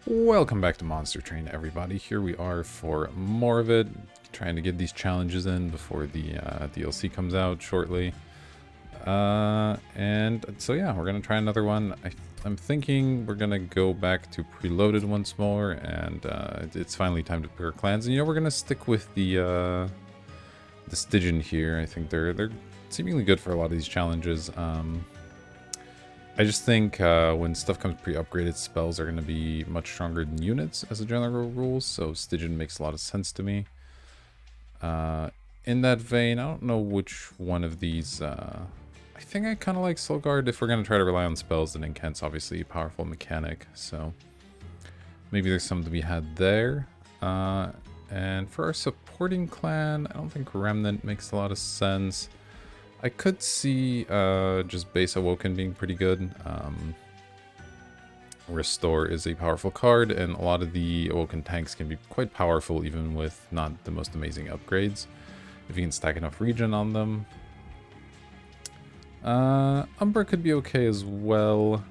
Welcome back to Monster Train, everybody. Here we are for more of it, trying to get these challenges in before the DLC comes out shortly. And so yeah, we're gonna try another one. I'm thinking we're gonna go back to preloaded once more, and it's finally time to pick our clans. And we're gonna stick with the Stygian here. I think they're seemingly good for a lot of these challenges. I just think when stuff comes pre-upgraded, spells are going to be much stronger than units as a general rule, so Stygian makes a lot of sense to me. In that vein, I don't know which one of these... I think I kind of like Soulguard. If we're going to try to rely on spells, then Incant's obviously a powerful mechanic, so maybe there's something to be had there. And for our supporting clan, I don't think Remnant makes a lot of sense. I could see just base Awoken being pretty good. Restore is a powerful card, and a lot of the Awoken tanks can be quite powerful even with not the most amazing upgrades, if you can stack enough regen on them. Umbra could be okay as well.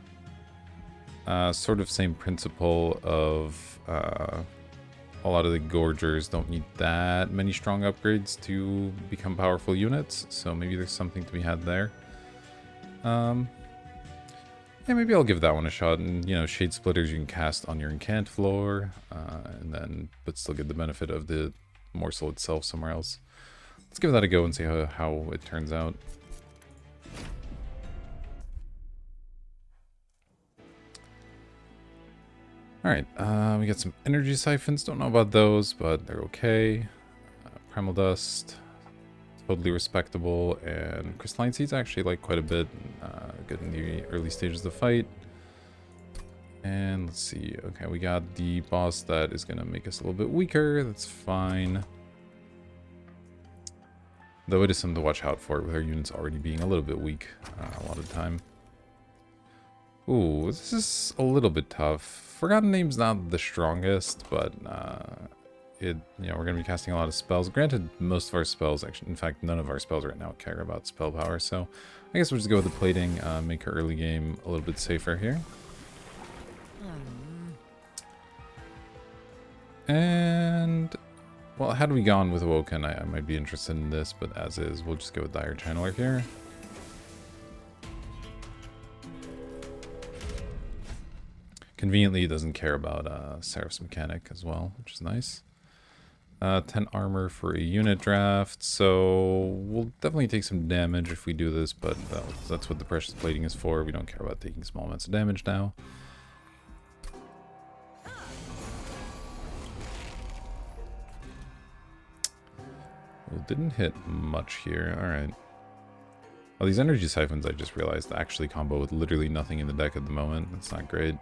Sort of same principle of a lot of the Gorgers don't need that many strong upgrades to become powerful units, so maybe there's something to be had there. Yeah, maybe I'll give that one a shot. And, Shade Splitters you can cast on your Incant floor, but still get the benefit of the morsel itself somewhere else. Let's give that a go and see how it turns out. Alright, we got some energy siphons. Don't know about those, but they're okay. Primal Dust, totally respectable. And Crystalline Seeds I actually like quite a bit. Good in the early stages of the fight. And let's see. Okay, we got the boss that is going to make us a little bit weaker. That's fine. Though it is something to watch out for with our units already being a little bit weak a lot of the time. Ooh, this is a little bit tough. Forgotten Name's not the strongest, but we're going to be casting a lot of spells. Granted, most of our spells, actually, in fact, none of our spells right now care about spell power, so I guess we'll just go with the plating, make our early game a little bit safer here. And, well, had we gone with Awoken, I might be interested in this, but as is, we'll just go with Dire Channeler here. Conveniently, it doesn't care about Seraph's mechanic as well, which is nice. 10 armor for a unit draft, so we'll definitely take some damage if we do this, but that's what the precious plating is for. We don't care about taking small amounts of damage now. Well, didn't hit much here. Alright. Oh, these energy siphons, I just realized, actually combo with literally nothing in the deck at the moment. That's not great.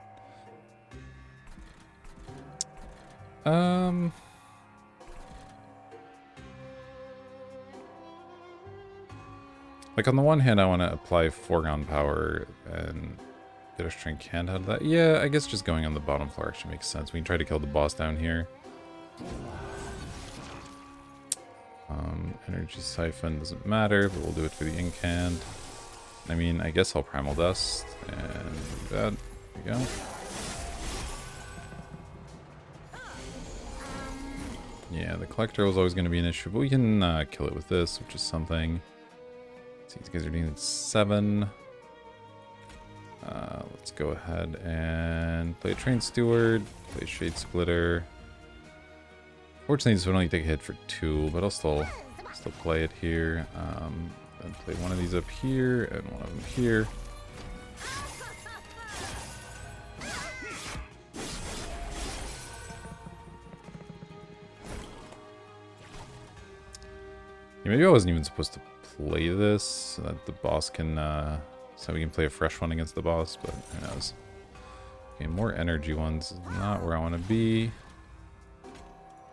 Like, on the one hand, I want to apply foregone power and get a strength hand out of that. Yeah, I guess just going on the bottom floor actually makes sense. We can try to kill the boss down here. Energy siphon doesn't matter, but we'll do it for the incant. I mean, I guess I'll primal dust and do that. There we go. Yeah, the collector was always going to be an issue, but we can kill it with this, which is something. Let's see, these guys are doing 7. Let's go ahead and play a Train Steward, play a Shade Splitter. Fortunately, this would only take a hit for 2, but I'll still play it here. Then play one of these up here and one of them here. Yeah, maybe I wasn't even supposed to play this so that the boss can, so we can play a fresh one against the boss, but who knows. Okay, more energy ones is not where I want to be.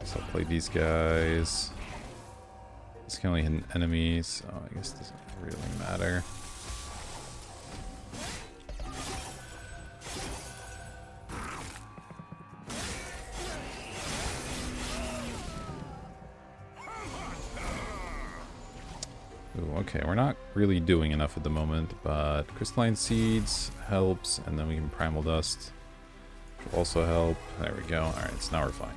So I'll play these guys. This can only hit enemies, so I guess it doesn't really matter. Ooh, okay, we're not really doing enough at the moment, but Crystalline Seeds helps, and then we can Primal Dust. will also help. There we go. Alright, so now we're fine.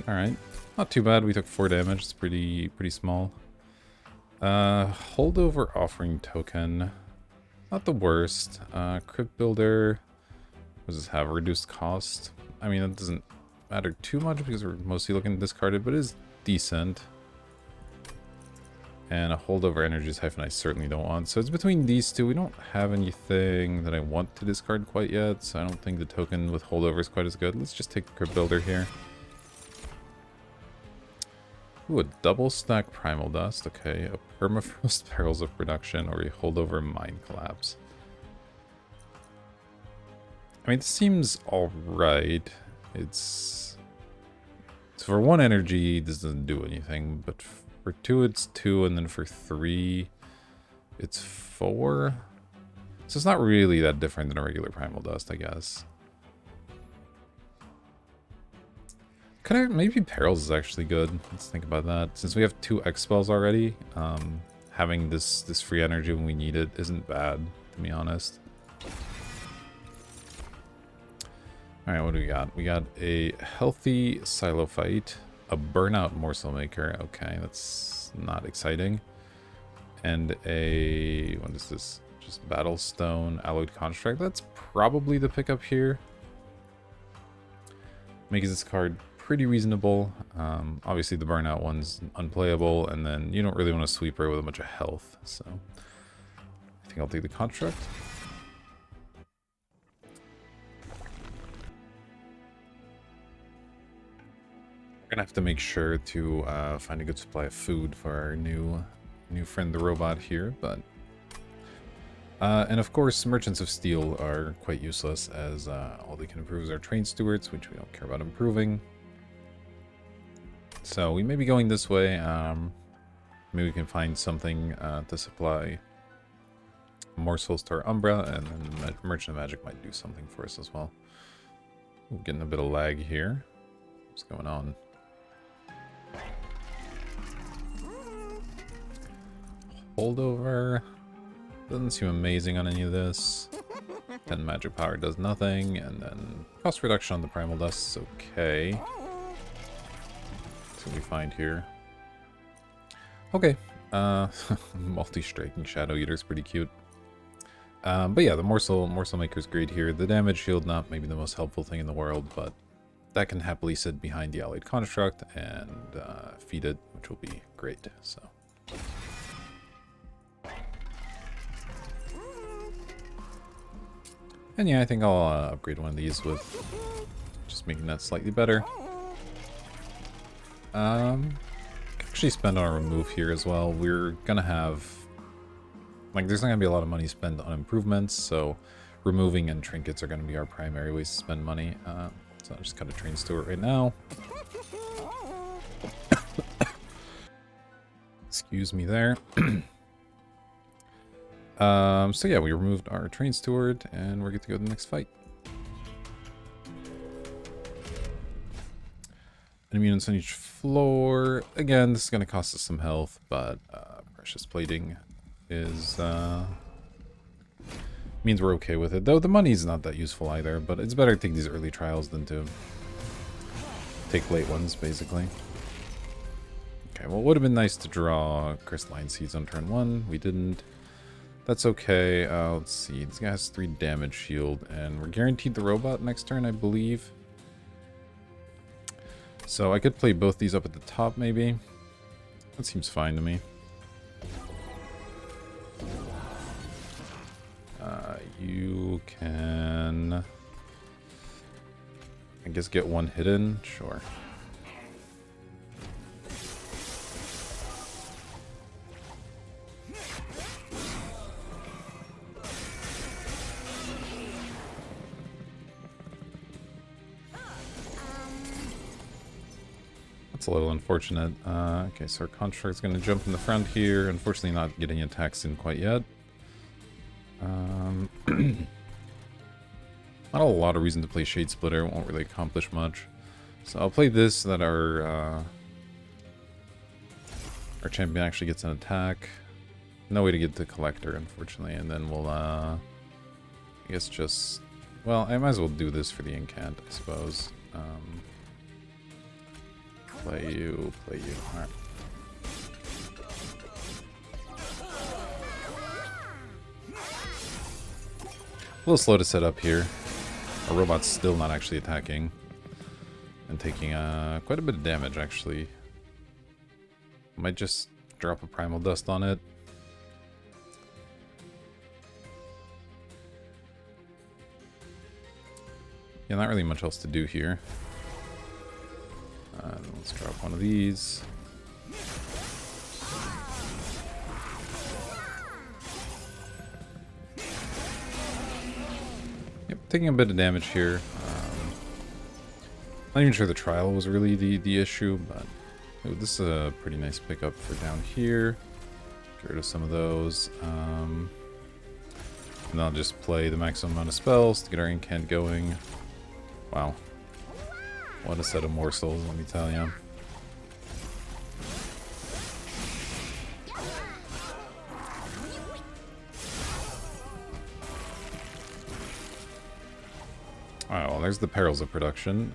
Alright. Not too bad. We took 4 damage. It's pretty small. Holdover offering token. Not the worst. Crypt builder. What does this have? Reduced cost. I mean, that doesn't matter too much because we're mostly looking to discard it, but it is decent. And a holdover energies hyphen I certainly don't want. So it's between these two. We don't have anything that I want to discard quite yet, so I don't think the token with holdover is quite as good. Let's just take the crypt builder here. Ooh, a double stack primal dust. Okay, a permafrost perils of production or a holdover mine collapse. I mean, this seems alright. It's... So for 1 energy, this doesn't do anything, but for 2, it's 2, and then for 3, it's 4. So it's not really that different than a regular primal dust, I guess. Maybe Perils is actually good. Let's think about that. Since we have 2 X spells already, having this free energy when we need it isn't bad, to be honest. Alright, what do we got? We got a healthy silo fight, a burnout morsel maker. Okay, that's not exciting. And a... what is this? Just Battlestone alloyed construct. That's probably the pickup here. Makes this card pretty reasonable. Obviously the burnout one's unplayable, and then you don't really want a sweeper with a bunch of health, so I think I'll take the construct. We're gonna have to make sure to find a good supply of food for our new friend the robot here, but and of course Merchants of Steel are quite useless, as all they can improve is our train stewards, which we don't care about improving. So we may be going this way. Maybe we can find something to supply morsels to our Umbra, and then Merchant of Magic might do something for us as well. We're getting a bit of lag here. What's going on? Holdover. Doesn't seem amazing on any of this. 10 magic power does nothing, and then cost reduction on the primal dust is okay. What we find here. Okay. Multi-striking Shadow Eater is pretty cute. But yeah, the morsel maker is great here. The damage shield, not maybe the most helpful thing in the world, but that can happily sit behind the allied construct and feed it, which will be great. So. And yeah, I think I'll upgrade one of these with just making that slightly better. Actually spend on a remove here as well. We're gonna have, like, there's not gonna be a lot of money spent on improvements, so removing and trinkets are gonna be our primary ways to spend money. So I just got a train steward right now. Excuse me there. So yeah, we removed our train steward, and we're good to go to the next fight. Immunity on each floor. Again, this is going to cost us some health, but precious plating is means we're okay with it. Though the money's not that useful either, but it's better to take these early trials than to take late ones, basically. Okay, well, it would have been nice to draw Crystalline Seeds on turn 1. We didn't. That's okay. Let's see. This guy has 3 damage shield, and we're guaranteed the robot next turn, I believe. So I could play both these up at the top, maybe. That seems fine to me. You can, I guess, get 1 hidden. Sure. That's a little unfortunate. Okay, so our construct's going to jump in the front here. Unfortunately, not getting attacks in quite yet. Not a lot of reason to play Shade Splitter. It won't really accomplish much. So I'll play this so that our our champion actually gets an attack. No way to get the collector, unfortunately, and then we'll, I guess just, well, I might as well do this for the incant, I suppose. Play you, alright. A little slow to set up here. Our robot's still not actually attacking. And taking quite a bit of damage, actually. Might just drop a primal dust on it. Yeah, not really much else to do here. Let's drop one of these. Yep, taking a bit of damage here. Not even sure the trial was really the issue, but ooh, this is a pretty nice pickup for down here. Get rid of some of those. And I'll just play the maximum amount of spells to get our incant going. Wow. What a set of morsels, let me tell you. Alright, well, there's the perils of production.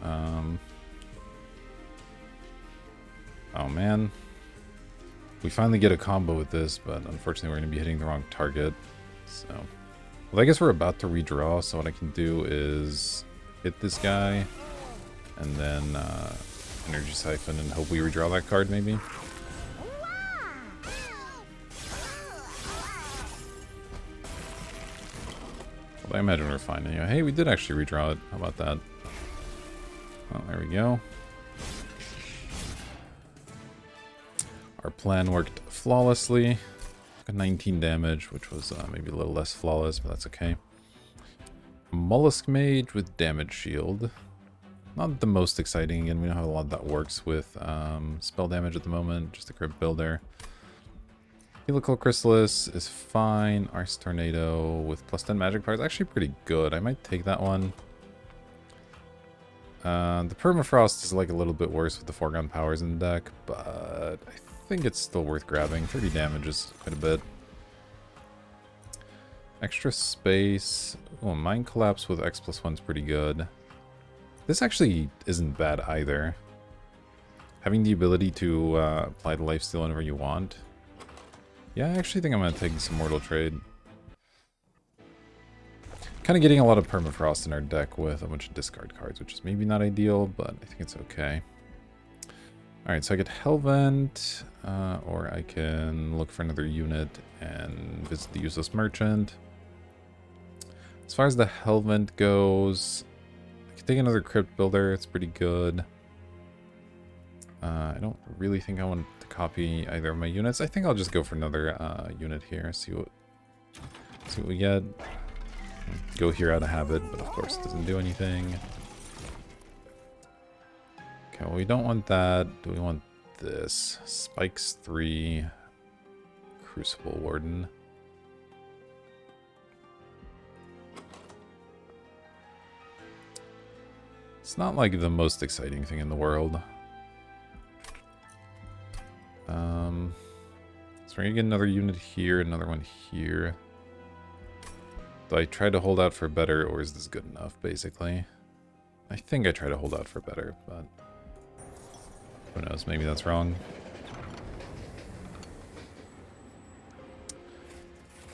Oh, man. We finally get a combo with this, but unfortunately we're going to be hitting the wrong target. So, well, I guess we're about to redraw, so what I can do is hit this guy, and then Energy Siphon, and hope we redraw that card, maybe? Well, I imagine we're fine anyway. Hey, we did actually redraw it. How about that? Oh, there we go. Our plan worked flawlessly. Got 19 damage, which was maybe a little less flawless, but that's okay. Mollusk Mage with Damage Shield. Not the most exciting, and we don't have a lot that works with spell damage at the moment. Just a crypt builder. Helical Chrysalis is fine. Arse Tornado with plus 10 magic power is actually pretty good. I might take that one. The Permafrost is like a little bit worse with the foreground powers in the deck, but I think it's still worth grabbing. 30 damage is quite a bit. Extra space. Oh, Mind Collapse with X+1 is pretty good. This actually isn't bad either. Having the ability to apply the lifesteal whenever you want. Yeah, I actually think I'm going to take this Immortal Trade. Kind of getting a lot of Permafrost in our deck with a bunch of discard cards, which is maybe not ideal, but I think it's okay. Alright, so I get Hellvent, or I can look for another unit and visit the Useless Merchant. As far as the Hellvent goes, I can take another Crypt Builder, it's pretty good. I don't really think I want to copy either of my units. I think I'll just go for another unit here, see what we get. Go here out of habit, but of course it doesn't do anything. Okay, well, we don't want that. Do we want this? Spikes 3, Crucible Warden. It's not like the most exciting thing in the world. So we're gonna get another unit here, another one here. Do I try to hold out for better, or is this good enough, basically? I think I try to hold out for better, but who knows, maybe that's wrong.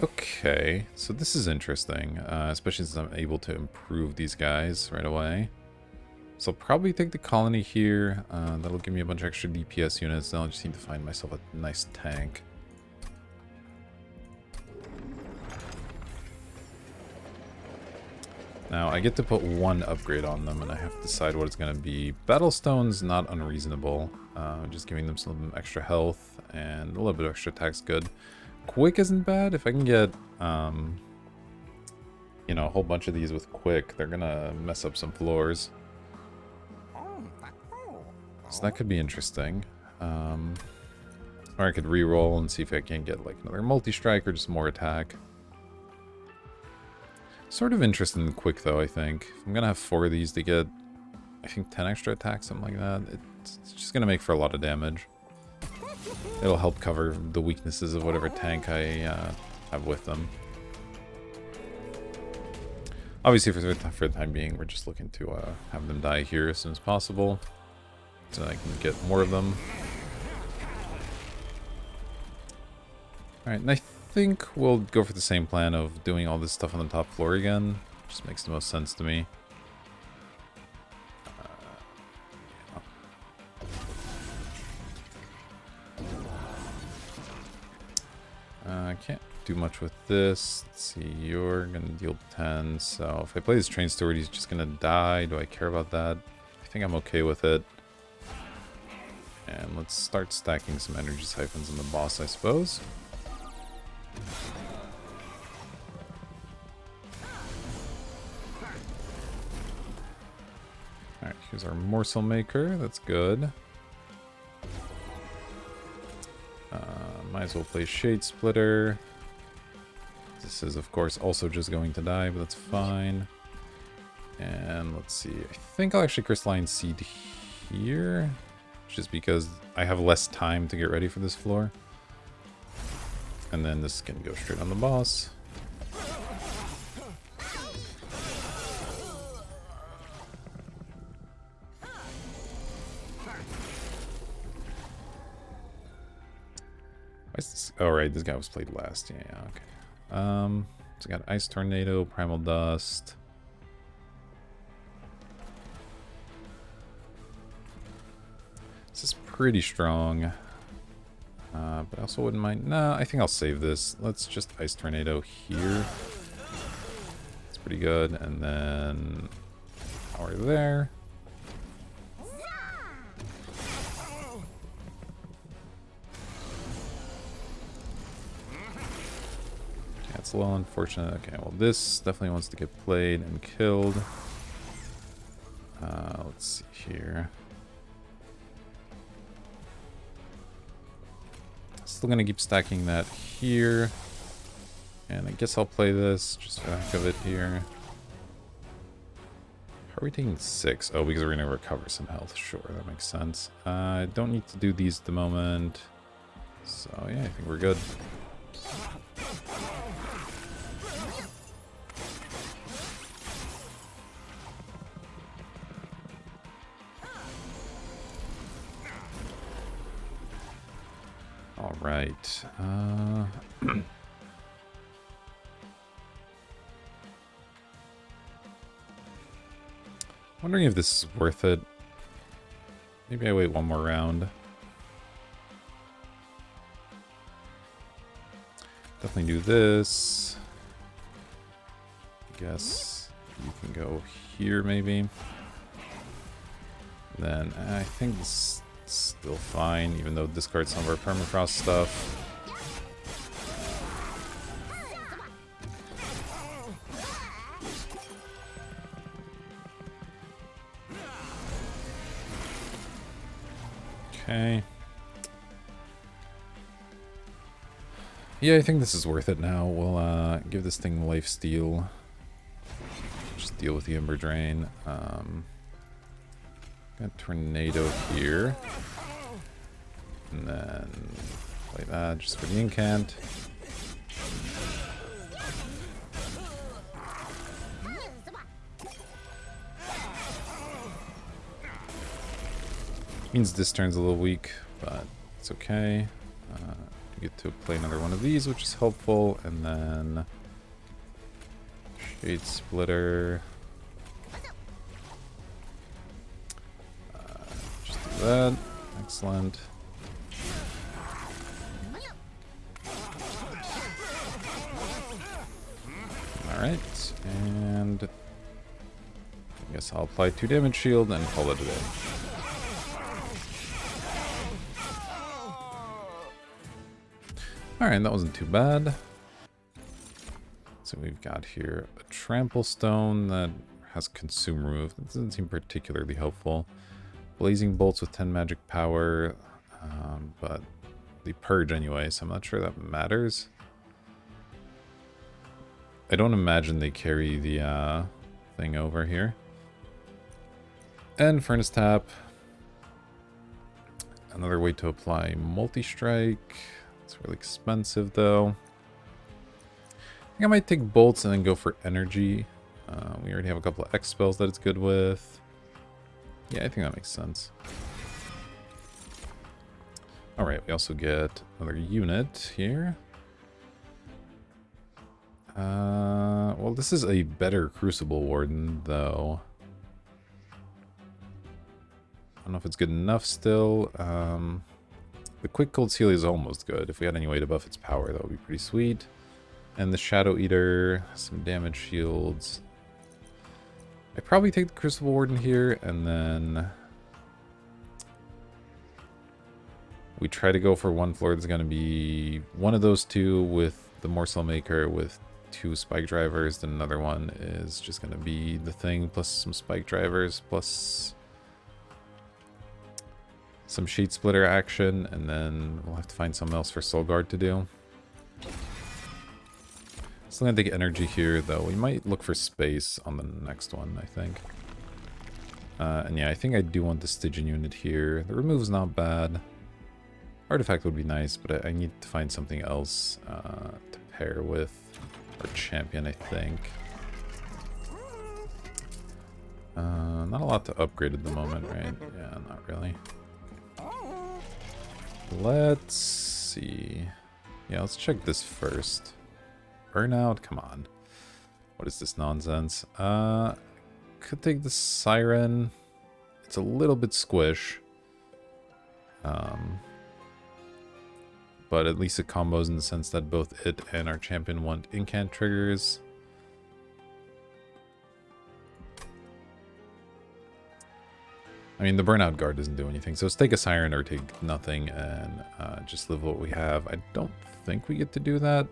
Okay, so this is interesting, especially since I'm able to improve these guys right away. So I'll probably take the colony here. That'll give me a bunch of extra DPS units. Then I'll just need to find myself a nice tank. Now, I get to put one upgrade on them, and I have to decide what it's going to be. Battlestone's not unreasonable. Just giving them some extra health, and a little bit of extra attack's good. Quick isn't bad. If I can get, you know, a whole bunch of these with quick, they're going to mess up some floors. So that could be interesting. Or I could reroll and see if I can get like another multi-strike or just more attack. Sort of interested in quick though, I think. I'm gonna have 4 of these to get, I think, 10 extra attacks, something like that. It's just gonna make for a lot of damage. It'll help cover the weaknesses of whatever tank I have with them. Obviously, for the time being, we're just looking to have them die here as soon as possible, so I can get more of them. Alright, and I think we'll go for the same plan of doing all this stuff on the top floor again. Just makes the most sense to me. I can't do much with this. Let's see, you're gonna deal 10, so if I play this train steward, he's just gonna die. Do I care about that? I think I'm okay with it. And let's start stacking some energy siphons on the boss, I suppose. Alright, here's our morsel maker. That's good. Might as well play Shade Splitter. This is, of course, also just going to die, but that's fine. And let's see. I think I'll actually Crystalline Seed here, just because I have less time to get ready for this floor. And then this can go straight on the boss. Oh, right, this guy was played last. Yeah, okay. So I got Ice Tornado, Primal Dust. This is pretty strong. But I also wouldn't mind... Nah, I think I'll save this. Let's just Ice Tornado here. It's pretty good. And then... Power there. It's a little unfortunate. Okay, well this definitely wants to get played and killed. Let's see here. Still gonna keep stacking that here. And I guess I'll play this just for the heck of it here. How are we taking 6? Oh, because we're gonna recover some health. Sure, that makes sense. I don't need to do these at the moment. So yeah, I think we're good. Alright. Wondering if this is worth it. Maybe I wait one more round. Definitely do this. I guess you can go here maybe. Then I think this is still fine, even though discard some of our permafrost stuff. Okay. Yeah, I think this is worth it now. We'll give this thing lifesteal. Just deal with the Ember Drain. Got Tornado here. And then play that just for the incant. Means this turn's a little weak, but it's okay. You get to play another one of these, which is helpful, and then Shade Splitter. Just do that. Excellent. Alright, and I guess I'll apply 2 damage shield and call it a day. Alright, that wasn't too bad. So we've got here a Trample Stone that has Consume removed. That doesn't seem particularly helpful. Blazing Bolts with 10 magic power, but they purge anyway, so I'm not sure that matters. I don't imagine they carry the thing over here. And Furnace Tap. Another way to apply multi-strike. It's really expensive though. I think I might take bolts and then go for energy. We already have a couple of X spells that it's good with. Yeah, I think that makes sense. Alright, we also get another unit here. Well, this is a better Crucible Warden, though. I don't know if it's good enough still. The Quick Cold Seal is almost good. If we had any way to buff its power, that would be pretty sweet. And the Shadow Eater, some damage shields. I'd probably take the Crucible Warden here, and then we try to go for one floor that's going to be one of those two with the Morsel Maker with 2 Spike Drivers. Then another one is just going to be the thing plus some Spike Drivers plus some Sheet Splitter action, and then we'll have to find something else for Soul Guard to do. Still gonna take energy here, though. We might look for space on the next one, I think. And yeah, I think I do want the Stygian unit here. The remove's not bad. Artifact would be nice, but I need to find something else to pair with our champion, I think. Not a lot to upgrade at the moment, right? Yeah, not really. Let's see. Yeah, let's check this first. Burnout, come on. What is this nonsense? Could take the Siren. It's a little bit squish. But at least it combos in the sense that both it and our champion want incant triggers. I mean, the Burnout Guard doesn't do anything, so let's take a Siren or take nothing and just live what we have. I don't think we get to do that.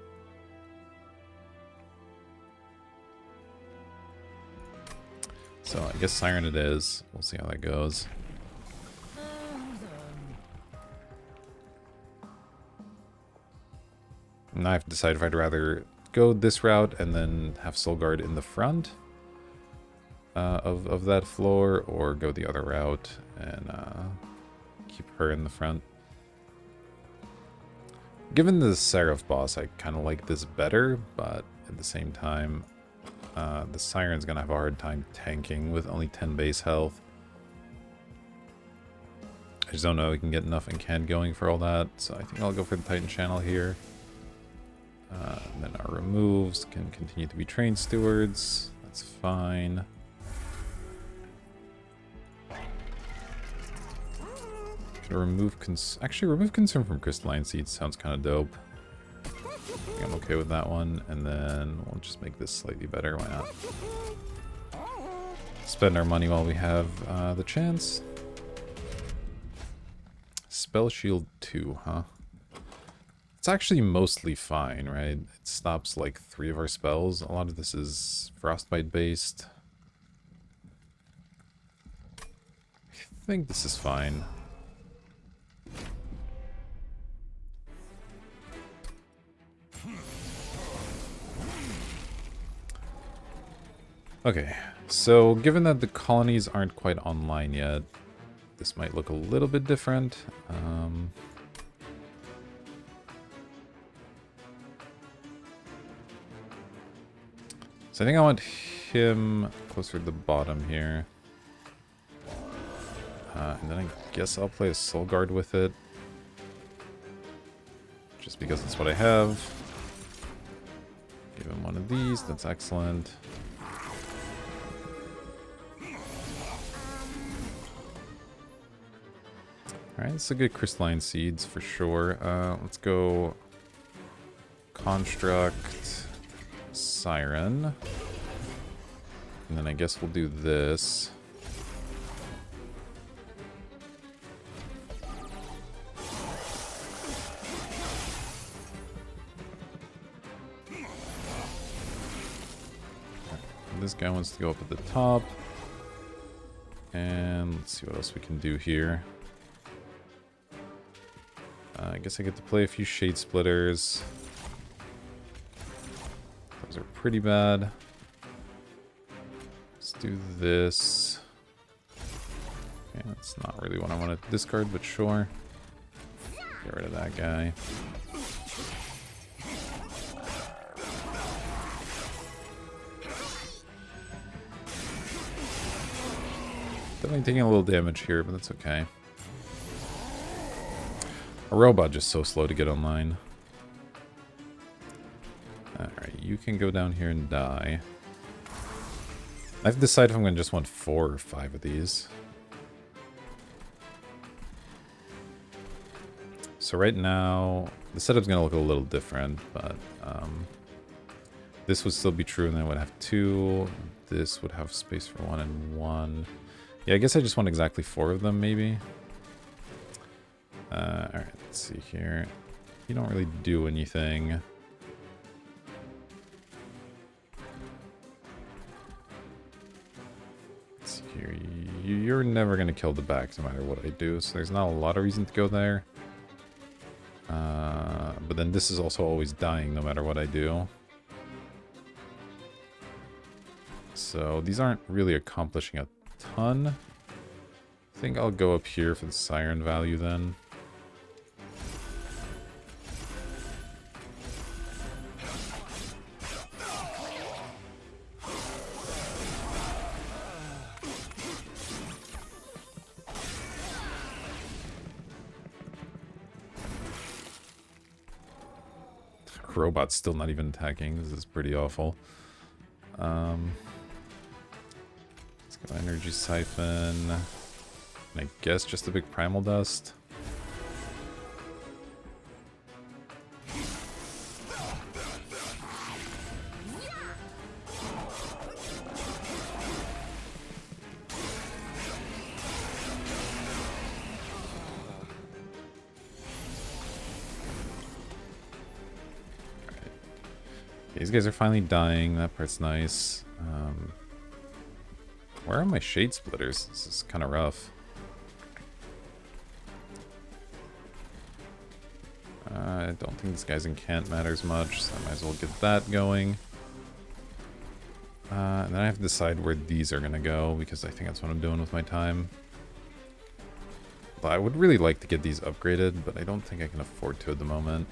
So I guess Siren it is. We'll see how that goes. Now I have to decide if I'd rather go this route and then have Soul Guard in the front of that floor, or go the other route and keep her in the front. Given the Seraph boss, I kind of like this better, but at the same time, the Siren's gonna have a hard time tanking with only 10 base health. I just don't know if we can get enough incant going for all that, so I think I'll go for the Titan channel here. And then our removes can continue to be Train Stewards. That's fine. Could remove actually remove Concern from Crystalline Seeds sounds kind of dope. I think I'm okay with that one, and then we'll just make this slightly better. Why not? Spend our money while we have the chance. Spell Shield 2, huh? It's actually mostly fine, right? It stops like 3 of our spells. A lot of this is Frostbite based. I think this is fine. Okay, so given that the colonies aren't quite online yet, this might look a little bit different. So I think I want him closer to the bottom here. And then I guess I'll play a Soul Guard with it. Just because that's what I have. Give him one of these, that's excellent. Alright, it's a good Crystalline Seeds for sure. Let's go Construct, Siren. And then I guess we'll do this. This guy wants to go up at the top. And let's see what else we can do here. I guess I get to play a few Shade Splitters. Those are pretty bad. Let's do this. Okay, that's not really what I want to discard, but sure. Get rid of that guy. Definitely taking a little damage here, but that's okay. A robot just so slow to get online. Alright, you can go down here and die. I have to decide if I'm going to just want 4 or 5 of these. So right now, the setup's going to look a little different, but this would still be true, and then I would have 2. This would have space for 1 and 1. Yeah, I guess I just want exactly 4 of them, maybe. Alright, let's see here. You don't really do anything. Let's see here. You're never going to kill the back no matter what I do, so there's not a lot of reason to go there. But then this is also always dying no matter what I do. So these aren't really accomplishing a ton. I think I'll go up here for the siren value then. Robot's still not even attacking. This is pretty awful. Let's go energy siphon. And I guess just a big primal dust. These guys are finally dying. That part's nice. Where are my shade splitters? This is kind of rough. I don't think this guy's incant matters much, so I might as well get that going. And then I have to decide where these are going to go, because I think that's what I'm doing with my time. But I would really like to get these upgraded, but I don't think I can afford to at the moment.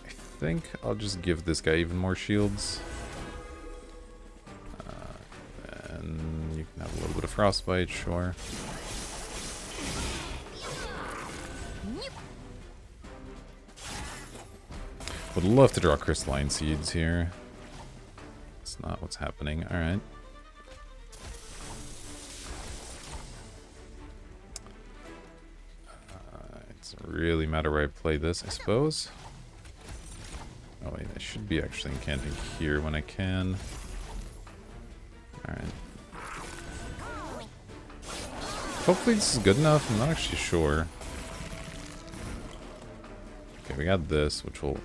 I think I'll just give this guy even more shields. And you can have a little bit of frostbite, sure. Would love to draw crystalline seeds here. That's not what's happening. Alright. It doesn't really matter where I play this, I suppose. Oh wait, I should be actually incanting here when I can. Alright. Hopefully this is good enough. I'm not actually sure. Okay, we got this, which will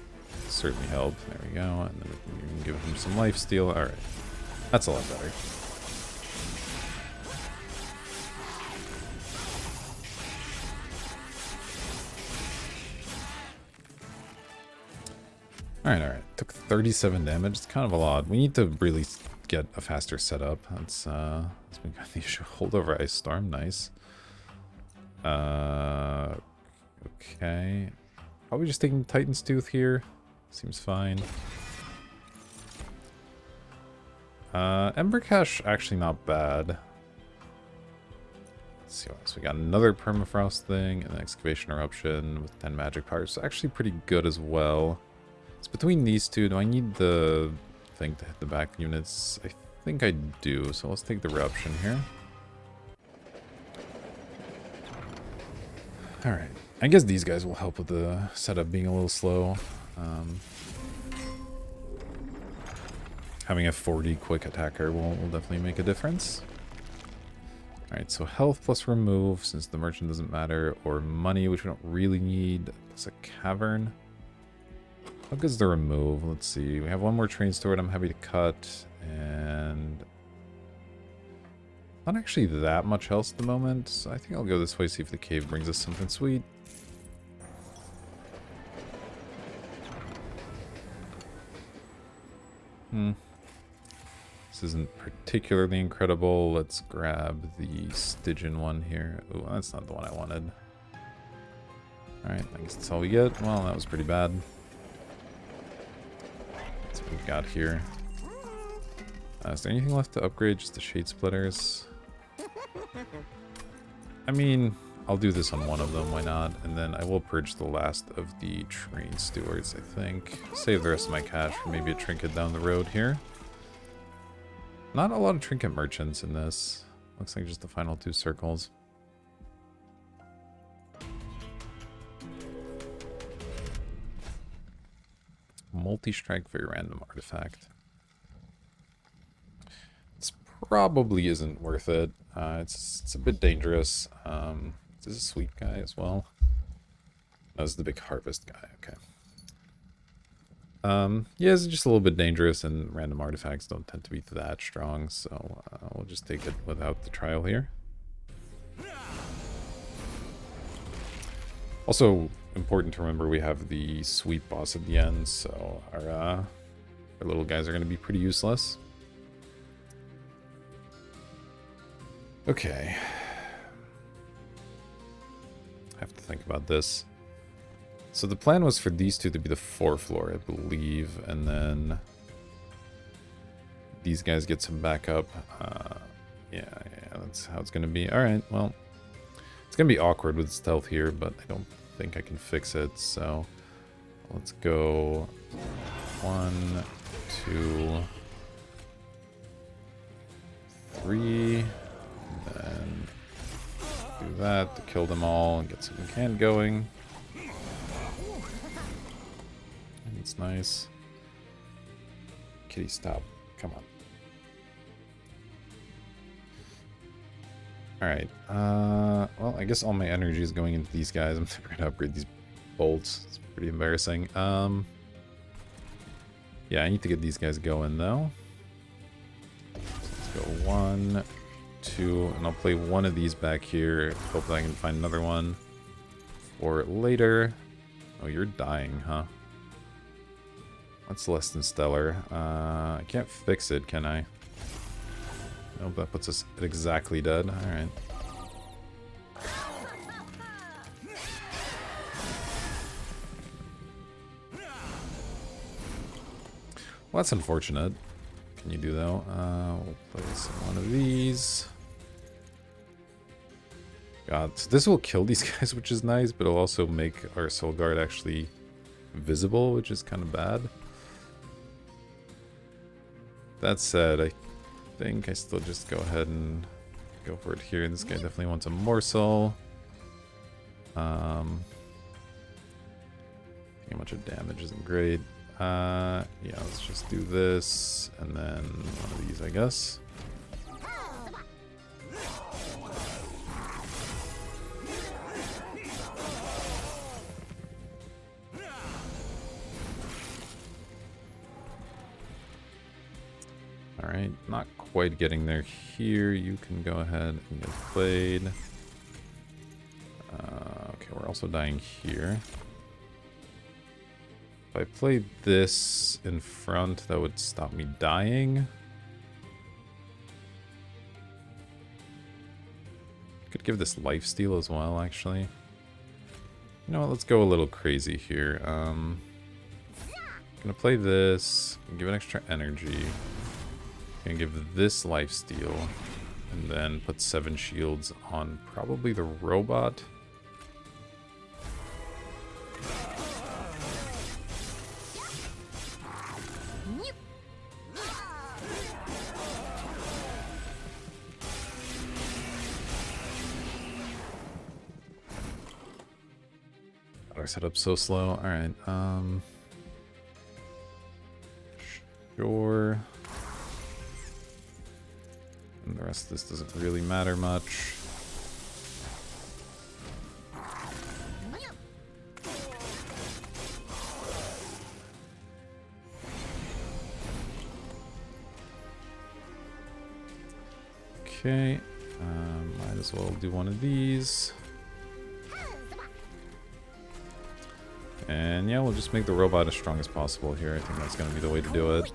certainly help. There we go. And then we can give him some lifesteal. Alright. That's a lot better. Alright. Took 37 damage. It's kind of a lot. We need to really get a faster setup. That's been kind of the issue. Hold over Ice Storm. Nice. Okay. Probably just taking Titan's Tooth here. Seems fine. Ember Cache, actually not bad. Let's see what else. We got another Permafrost thing, and an Excavation Eruption with 10 magic powers. So actually pretty good as well. It's between these two. Do I need the thing to hit the back units? I think I do, so let's take the Eruption here. Alright. I guess these guys will help with the setup being a little slow. Having a 40 quick attacker will definitely make a difference. Alright, so health plus remove, since the merchant doesn't matter, or money, which we don't really need, plus a cavern. How good's the remove? Let's see. We have one more train store I'm happy to cut, and not actually that much else at the moment, so I think I'll go this way, see if the cave brings us something sweet. This isn't particularly incredible. Let's grab the Stygian one here. Ooh, that's not the one I wanted. Alright, I guess that's all we get. Well, that was pretty bad. That's what we've got here. Is there anything left to upgrade? Just the shade splitters? I mean, I'll do this on one of them, why not? And then I will purge the last of the train stewards, I think. Save the rest of my cash for maybe a trinket down the road here. Not a lot of trinket merchants in this. Looks like just the final 2 circles. Multi-strike, very random artifact. This probably isn't worth it. It's a bit dangerous. This is a sweep guy as well. No, this is the big harvest guy. Okay. Yeah, it's just a little bit dangerous, and random artifacts don't tend to be that strong, so we'll just take it without the trial here. Also, important to remember we have the sweep boss at the end, so our little guys are going to be pretty useless. Okay. I have to think about this. So the plan was for these two to be the 4th floor, I believe, and then these guys get some backup. Yeah, that's how it's going to be. Alright, well, it's going to be awkward with stealth here, but I don't think I can fix it, so let's go 1, 2, 3, and then do that to kill them all and get some can going. That's nice. Kitty, stop. Come on. Alright. Well, I guess all my energy is going into these guys. I'm never going to upgrade these bolts. It's pretty embarrassing. Yeah, I need to get these guys going, though. So let's go 1, 2, and I'll play one of these back here. Hopefully I can find another one for later. Oh, you're dying, huh? That's less than stellar. I can't fix it, can I? Nope, that puts us at exactly dead. Alright. Well, that's unfortunate. What can you do, though? We'll place one of these. God, so this will kill these guys, which is nice, but it'll also make our soul guard actually visible, which is kind of bad. That said, I think I still just go ahead and go for it here. This guy definitely wants a morsel. How much of damage isn't great. Yeah, let's just do this, and then one of these, I guess. Alright, not quite getting there here. You can go ahead and get played. Okay, we're also dying here. If I played this in front, that would stop me dying. Could give this lifesteal as well, actually. You know what, let's go a little crazy here. Gonna play this, give it extra energy. Gonna give this lifesteal, and then put 7 shields on probably the robot. God, our setup's so slow. Alright, sure. And the rest of this doesn't really matter much. Okay, might as well do one of these. And yeah, we'll just make the robot as strong as possible here. I think that's going to be the way to do it.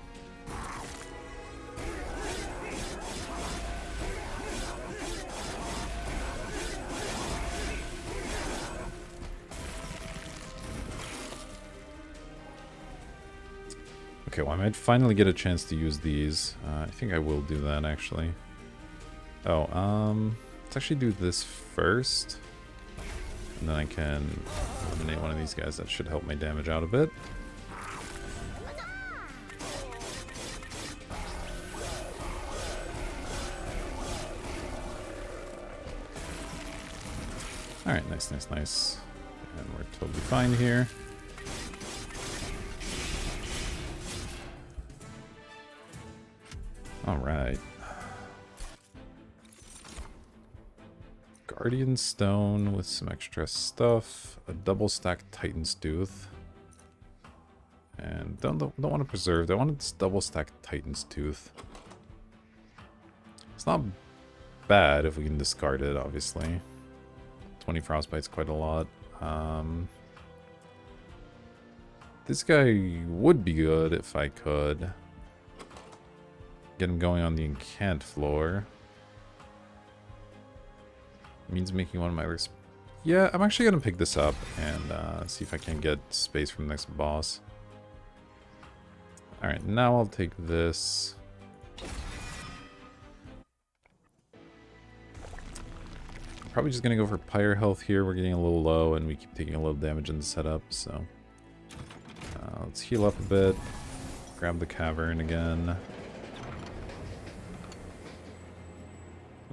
Okay, well, I might finally get a chance to use these. I think I will do that, actually. Oh, let's actually do this first. And then I can eliminate one of these guys. That should help my damage out a bit. Alright, nice, nice, nice. And we're totally fine here. Alright. Guardian Stone with some extra stuff. A double stack Titan's Tooth. And don't want to preserve. I want this double stack Titan's Tooth. It's not bad if we can discard it, obviously. 20 Frostbite's quite a lot. This guy would be good if I could get him going on the Incant floor. Means making one of my others. Yeah, I'm actually going to pick this up and see if I can get space from the next boss. Alright, now I'll take this. Probably just gonna go for Pyre health here. We're getting a little low and we keep taking a little damage in the setup, so let's heal up a bit. Grab the cavern again.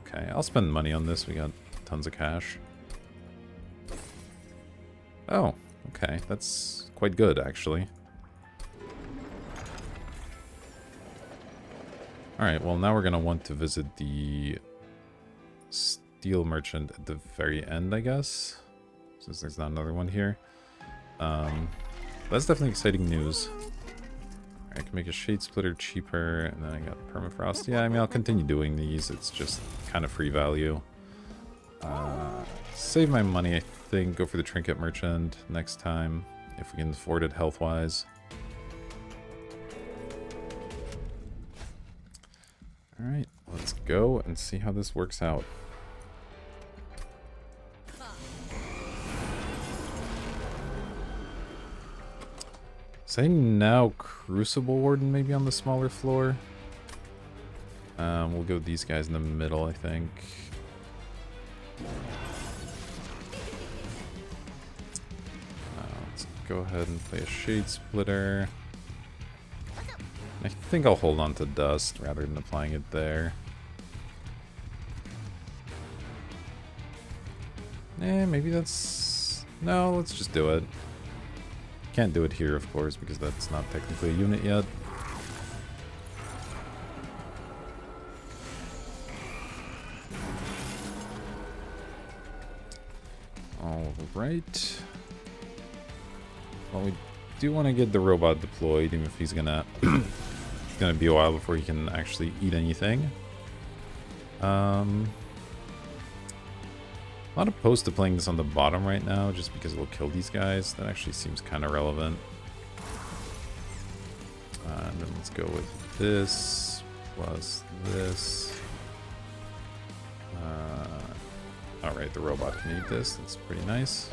Okay, I'll spend money on this. We got tons of cash. Oh, okay, that's quite good actually. Alright, well now we're gonna want to visit the Steel Merchant at the very end, I guess, since there's not another one here. That's definitely exciting news. I can make a Shade Splitter cheaper, and then I got Permafrost. Yeah, I mean, I'll continue doing these. It's just kind of free value. Save my money, I think. Go for the Trinket Merchant next time, if we can afford it health-wise. Alright, let's go and see how this works out. Saying now Crucible Warden maybe on the smaller floor. We'll go with these guys in the middle, I think. Let's go ahead and play a Shade Splitter. I think I'll hold on to Dust rather than applying it there. Maybe that's... No, let's just do it. Can't do it here, of course, because that's not technically a unit yet. Alright. Well, we do want to get the robot deployed, even if he's gonna... it's gonna be a while before he can actually eat anything. Not opposed to playing this on the bottom right now, just because it'll kill these guys. That actually seems kind of relevant. And then let's go with this, plus this. Alright, the robot can eat this. That's pretty nice.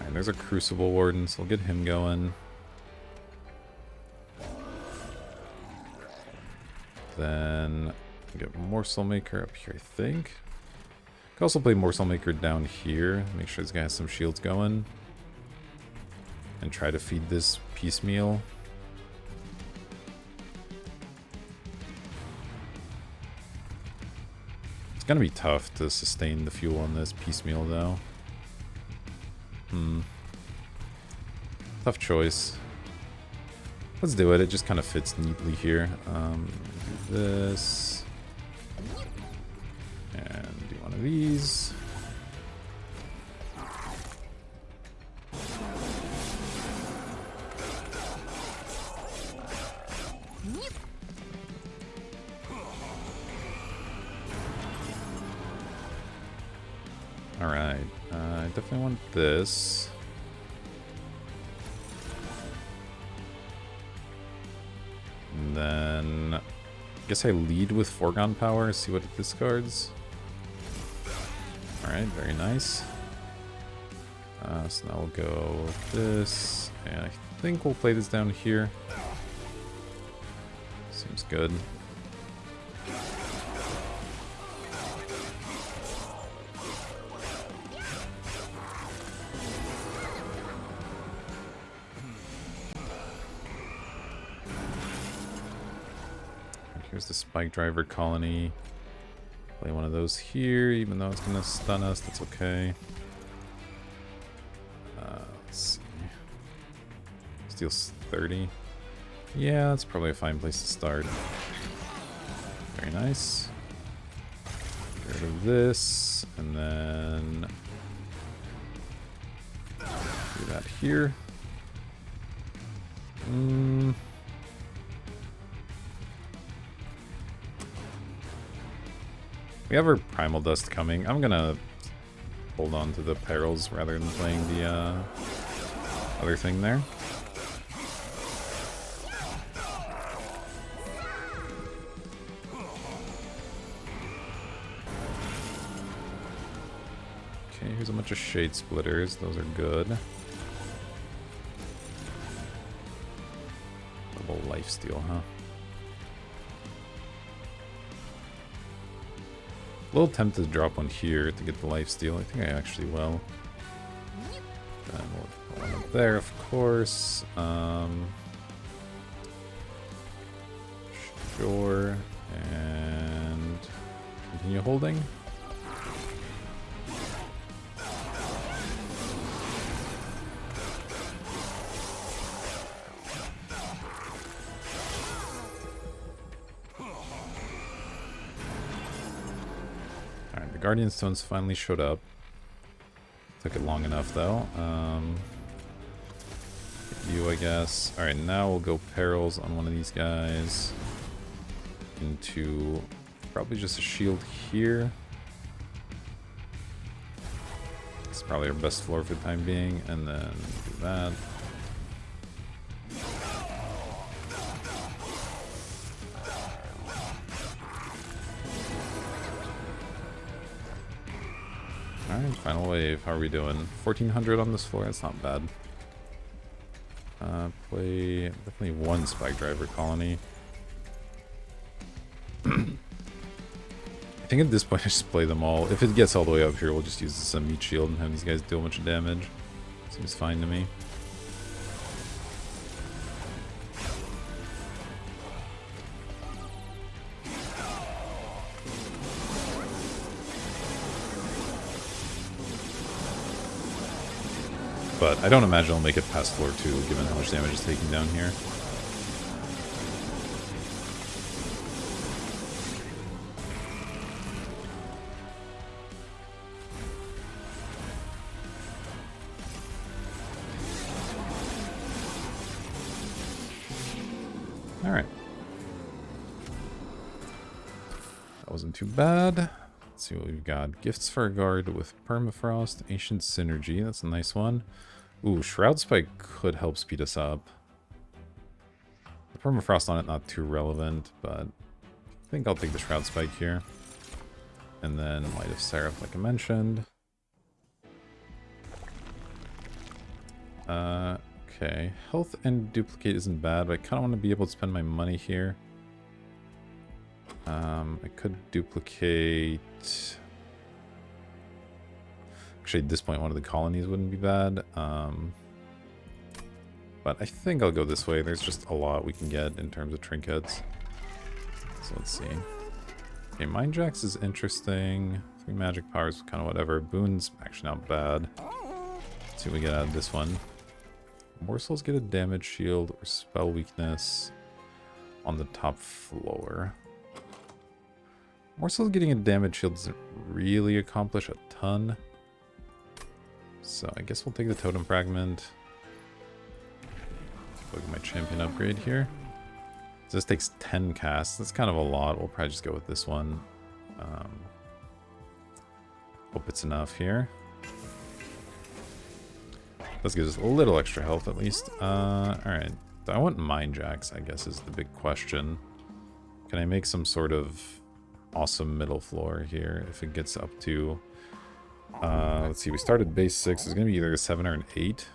Alright, there's a Crucible Warden, so we'll get him going. Then get Morsel Maker up here, I think. Could also play Morsel Maker down here. Make sure this guy has some shields going. And try to feed this piecemeal. It's gonna be tough to sustain the fuel on this piecemeal, though. Tough choice. Let's do it. It just kind of fits neatly here. Do this. And do one of these. Alright. I definitely want this. And then I guess I lead with Foregone Power, see what it discards. Alright, very nice. So now we'll go with this, and I think we'll play this down here. Seems good. Here's the spike driver colony. Play one of those here, even though it's gonna stun us, that's okay. Let's see. Steals 30. Yeah, that's probably a fine place to start. Very nice. Get rid of this, and then do that here. We have our Primal Dust coming. I'm gonna hold on to the perils rather than playing the other thing there. Okay, here's a bunch of Shade Splitters. Those are good. Double lifesteal, huh? A little tempted to drop one here to get the lifesteal. I think I actually will. And we'll put one up there, of course. Sure. And continue holding. Guardian Stones finally showed up. Took it long enough though. You, I guess. Alright, now we'll go perils on one of these guys. Into probably just a shield here. It's probably our best floor for the time being. And then do that. Alright, final wave. How are we doing? 1400 on this floor? That's not bad. Play definitely one spike driver colony. I think at this point I just play them all. If it gets all the way up here, we'll just use the meat shield and have these guys deal a bunch of damage. Seems fine to me. But I don't imagine I'll make it past floor 2, given how much damage is taking down here. Alright. That wasn't too bad. Let's see what we've got. Gifts for a guard with Permafrost, Ancient Synergy. That's a nice one. Ooh, Shroud Spike could help speed us up. The Permafrost on it, not too relevant, but I think I'll take the Shroud Spike here. And then Light of Seraph, like I mentioned. Okay, Health and Duplicate isn't bad, but I kind of want to be able to spend my money here. I could duplicate... Actually, at this point, one of the colonies wouldn't be bad. But I think I'll go this way. There's just a lot we can get in terms of trinkets. So let's see. Okay, Mind Jacks is interesting. 3 magic powers, kind of whatever. Boon's actually not bad. Let's see what we get out of this one. Morsels get a damage shield or spell weakness on the top floor. Morsels getting a damage shield doesn't really accomplish a ton. So I guess we'll take the Totem Fragment. Look at my champion upgrade here. So this takes 10 casts. That's kind of a lot. We'll probably just go with this one. Hope it's enough here. Let's give us a little extra health at least. Alright. I want Mind Jacks, I guess, is the big question. Can I make some sort of awesome middle floor here if it gets up to Let's see, we started base 6. It's going to be either a 7 or an 8.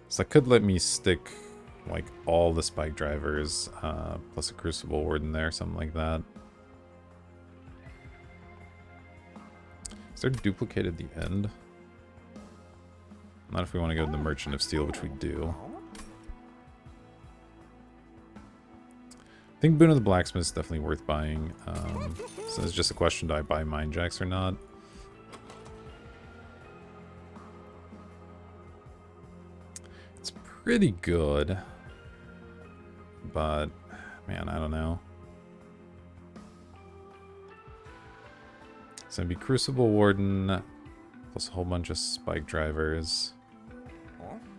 So that could let me stick, like, all the spike drivers, plus a Crucible Ward in there, something like that. Is there duplicate at the end? Not if we want to go to the Merchant of Steel, which we do. I think Boon of the Blacksmith is definitely worth buying. So it's just a question, do I buy Mind Jacks or not? It's pretty good. But, man, I don't know. So it'd be Crucible Warden, plus a whole bunch of Spike Drivers.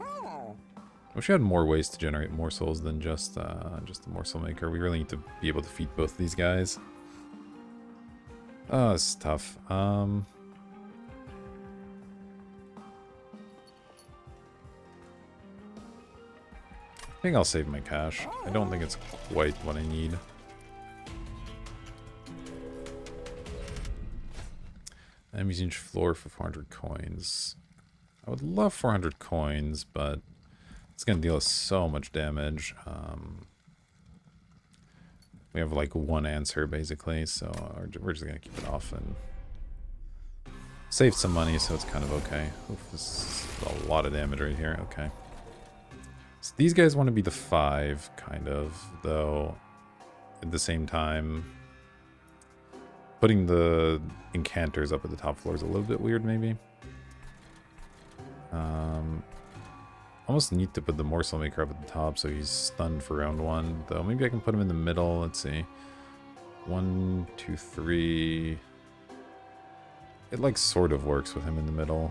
I wish I had more ways to generate morsels than just the Morsel Maker. We really need to be able to feed both of these guys. Oh, this is tough. I think I'll save my cash. I don't think it's quite what I need. Enemies each floor for 400 coins. I would love 400 coins, but it's going to deal us so much damage. We have like one answer basically, so we're just going to keep it off and save some money, so it's kind of okay. Oof, this is a lot of damage right here. Okay. So these guys want to be the 5, kind of, though at the same time putting the enchanters up at the top floor is a little bit weird, maybe. Almost need to put the Morsel Maker up at the top so he's stunned for round 1, though. Maybe I can put him in the middle. Let's see. 1, 2, 3. It, like, sort of works with him in the middle.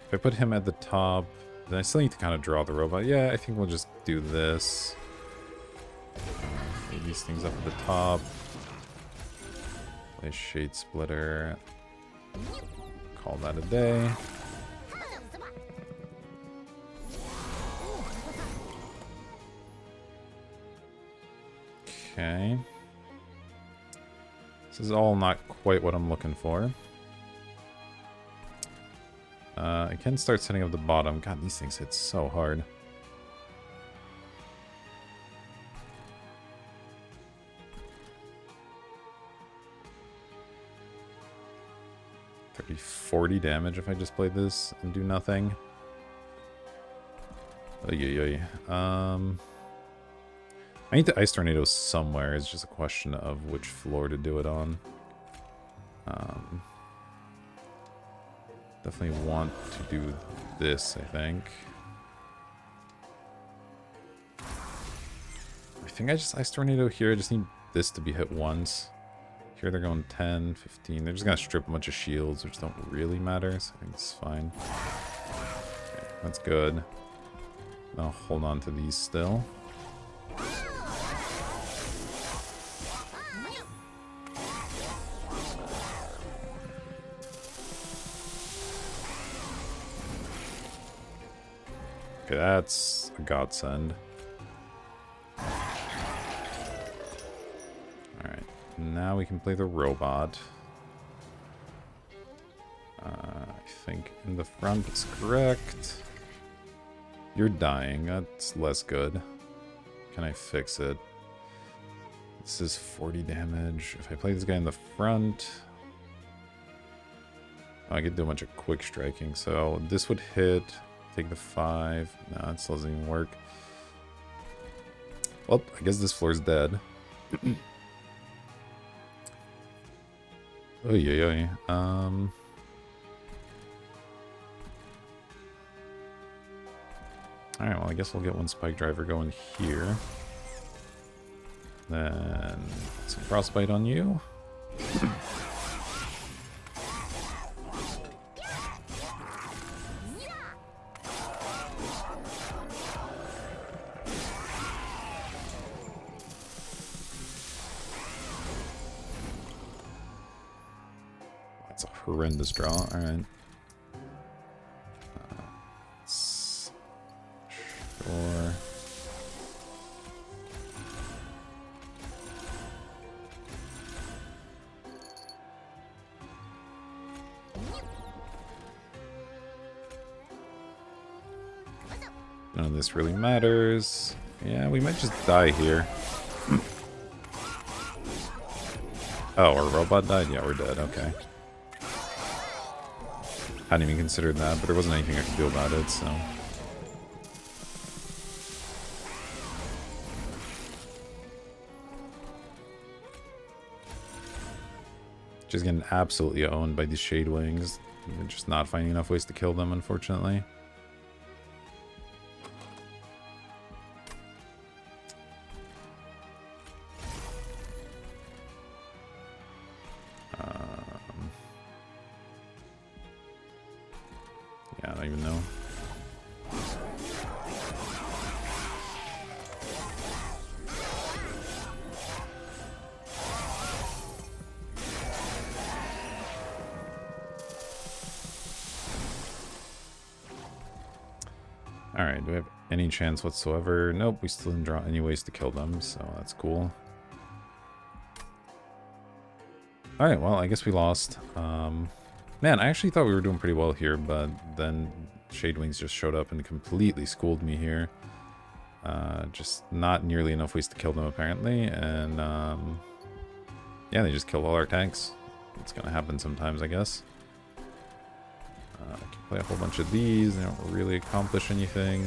If I put him at the top, then I still need to kind of draw the robot. Yeah, I think we'll just do this. Move these things up at the top. Play Shade Splitter. Call that a day. Okay. This is all not quite what I'm looking for. I can start setting up the bottom. God, these things hit so hard. Be 40 damage if I just play this and do nothing. Oy. I need the Ice Tornado somewhere. It's just a question of which floor to do it on. Definitely want to do this, I think. I think I just Ice Tornado here. I just need this to be hit once. Here they're going 10, 15. They're just going to strip a bunch of shields, which don't really matter, so I think it's fine. Okay, that's good. I'll hold on to these still. Okay, that's a godsend. Now we can play the robot. I think in the front it's correct. You're dying. That's less good. Can I fix it? This is 40 damage. If I play this guy in the front... Oh, I could do a bunch of quick striking. So this would hit. Take the 5. No, it still doesn't even work. Well, I guess this floor's dead. Oy. Alright, well, I guess we'll get one Spike Driver going here. Then some Frostbite on you. That's a horrendous draw. Alright. Let's None of this really matters. Yeah, we might just die here. Oh, our robot died? Yeah, we're dead. Okay. Hadn't even considered that, but there wasn't anything I could do about it, so... Just getting absolutely owned by these Shade Wings. We're just not finding enough ways to kill them, unfortunately. Yeah, I don't even know. Alright, do we have any chance whatsoever? Nope, we still didn't draw any ways to kill them, so that's cool. Alright, well, I guess we lost. Man, I actually thought we were doing pretty well here, but then Shade Wings just showed up and completely schooled me here. Just not nearly enough ways to kill them, apparently, and yeah, they just killed all our tanks. It's gonna happen sometimes, I guess. I can play a whole bunch of these, they don't really accomplish anything.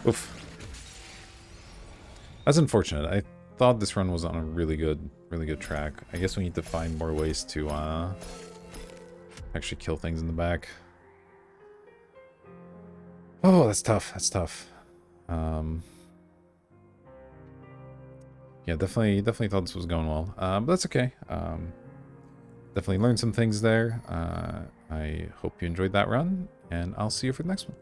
Oof. That's unfortunate. I thought this run was on a really good track. I guess we need to find more ways to actually kill things in the back. Oh, that's tough. That's tough. Yeah, definitely thought this was going well. But that's okay. Definitely learned some things there. I hope you enjoyed that run, and I'll see you for the next one.